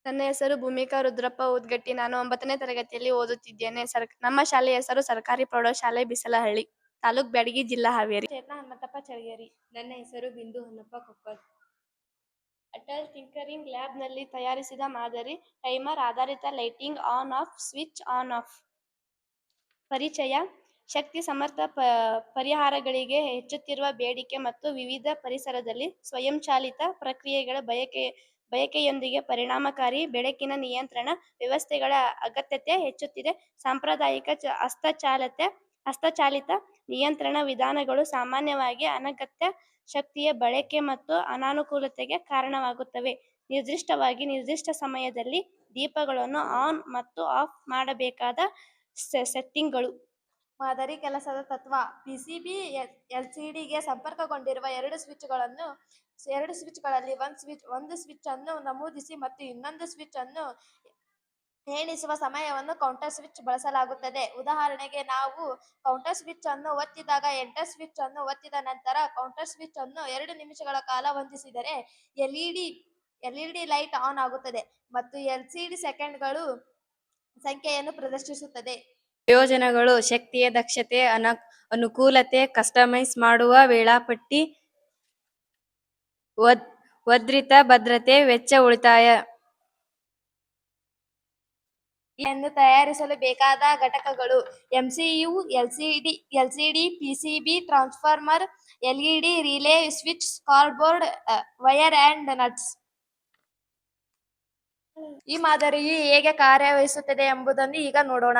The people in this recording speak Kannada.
ನನ್ನ ಹೆಸರು ಭೂಮಿಕಾ ರುದ್ರಪ್ಪ ಊದ್ಗಟ್ಟಿ. ನಾನು 9ನೇ ತರಗತಿಯಲ್ಲಿ ಓದುತ್ತಿದ್ದೇನೆ. ನಮ್ಮ ಶಾಲೆಯ ಹೆಸರು ಸರ್ಕಾರಿ ಪ್ರೌಢಶಾಲೆ ಬಿಸಲಹಳ್ಳಿ, ತಾಲೂಕ್ ಬ್ಯಾಡಗಿ, ಜಿಲ್ಲಾ ಹಾವೇರಿ. ಚೇತನ ಹನುಮಂತಪ್ಪ ಚಳಗೇರಿ. ನನ್ನ ಹೆಸರು ಬಿಂದು ಹೊನ್ನಪ್ಪ ಕೊಪ್ಪದ್. ಅಟಲ್ ಟಿಂಕರಿಂಗ್ ಲ್ಯಾಬ್ನಲ್ಲಿ ತಯಾರಿಸಿದ ಮಾದರಿ ಟೈಮರ್ ಆಧಾರಿತ lighting on off switch on off. ಪರಿಚಯ: ಶಕ್ತಿ ಸಮರ್ಥ ಪರಿಹಾರಗಳಿಗೆ ಹೆಚ್ಚುತ್ತಿರುವ ಬೇಡಿಕೆ ಮತ್ತು ವಿವಿಧ ಪರಿಸರದಲ್ಲಿ ಸ್ವಯಂಚಾಲಿತ ಪ್ರಕ್ರಿಯೆಗಳ ಬಯಕೆಯೊಂದಿಗೆ ಪರಿಣಾಮಕಾರಿ ಬೆಳಕಿನ ನಿಯಂತ್ರಣ ವ್ಯವಸ್ಥೆಗಳ ಅಗತ್ಯತೆ ಹೆಚ್ಚುತ್ತಿದೆ. ಸಾಂಪ್ರದಾಯಿಕ ಹಸ್ತಚಾಲಿತ ನಿಯಂತ್ರಣ ವಿಧಾನಗಳು ಸಾಮಾನ್ಯವಾಗಿ ಅನಗತ್ಯ ಶಕ್ತಿಯ ಬಳಕೆ ಮತ್ತು ಅನಾನುಕೂಲತೆಗೆ ಕಾರಣವಾಗುತ್ತವೆ. ನಿರ್ದಿಷ್ಟ ಸಮಯದಲ್ಲಿ ದೀಪಗಳನ್ನು ಆನ್ ಮತ್ತು ಆಫ್ ಮಾಡಬೇಕಾದ ಸೆಟ್ಟಿಂಗ್ಗಳು. ಮಾದರಿ ಕೆಲಸದ ತತ್ವ: ಪಿಸಿಬಿ ಎಲ್ಸಿಡಿಗೆ ಸಂಪರ್ಕಗೊಂಡಿರುವ ಎರಡು ಸ್ವಿಚ್ಗಳಲ್ಲಿ ಒಂದು ಸ್ವಿಚ್ ಅನ್ನು ನಮೂದಿಸಿ ಮತ್ತು ಇನ್ನೊಂದು ಸ್ವಿಚ್ ಅನ್ನು ಎಣಿಸುವ ಸಮಯವನ್ನು ಕೌಂಟರ್ ಸ್ವಿಚ್ ಬಳಸಲಾಗುತ್ತದೆ. ಉದಾಹರಣೆಗೆ, ನಾವು ಕೌಂಟರ್ ಸ್ವಿಚ್ ಅನ್ನು ಒತ್ತಿದಾಗ ಎಂಟರ್ ಸ್ವಿಚ್ ಅನ್ನು ಒತ್ತಿದ ನಂತರ ಕೌಂಟರ್ ಸ್ವಿಚ್ ಅನ್ನು 2 ನಿಮಿಷಗಳ ಕಾಲ ಹೊಂದಿಸಿದರೆ ಎಲ್ಇಡಿ ಲೈಟ್ ಆನ್ ಆಗುತ್ತದೆ ಮತ್ತು ಎಲ್ಸಿಡಿ ಸೆಕೆಂಡ್ಗಳು ಸಂಖ್ಯೆಯನ್ನು ಪ್ರದರ್ಶಿಸುತ್ತದೆ. ಪ್ರಯೋಜನಗಳು: ಶಕ್ತಿಯ ದಕ್ಷತೆ, ಅನುಕೂಲತೆ, ಕಸ್ಟಮೈಸ್ ಮಾಡುವ ವೇಳಾಪಟ್ಟಿ, ಭದ್ರತೆ, ವೆಚ್ಚ ಉಳಿತಾಯ. ಎಂದು ತಯಾರಿಸಲು ಬೇಕಾದ ಘಟಕಗಳು: MCU, LCD, PCB, transformer, LED relay, switch, cardboard, wire and nuts. ಈ ಮಾದರಿಯು ಹೇಗೆ ಕಾರ್ಯನಿರ್ವಹಿಸುತ್ತದೆ ಎಂಬುದನ್ನು ಈಗ ನೋಡೋಣ.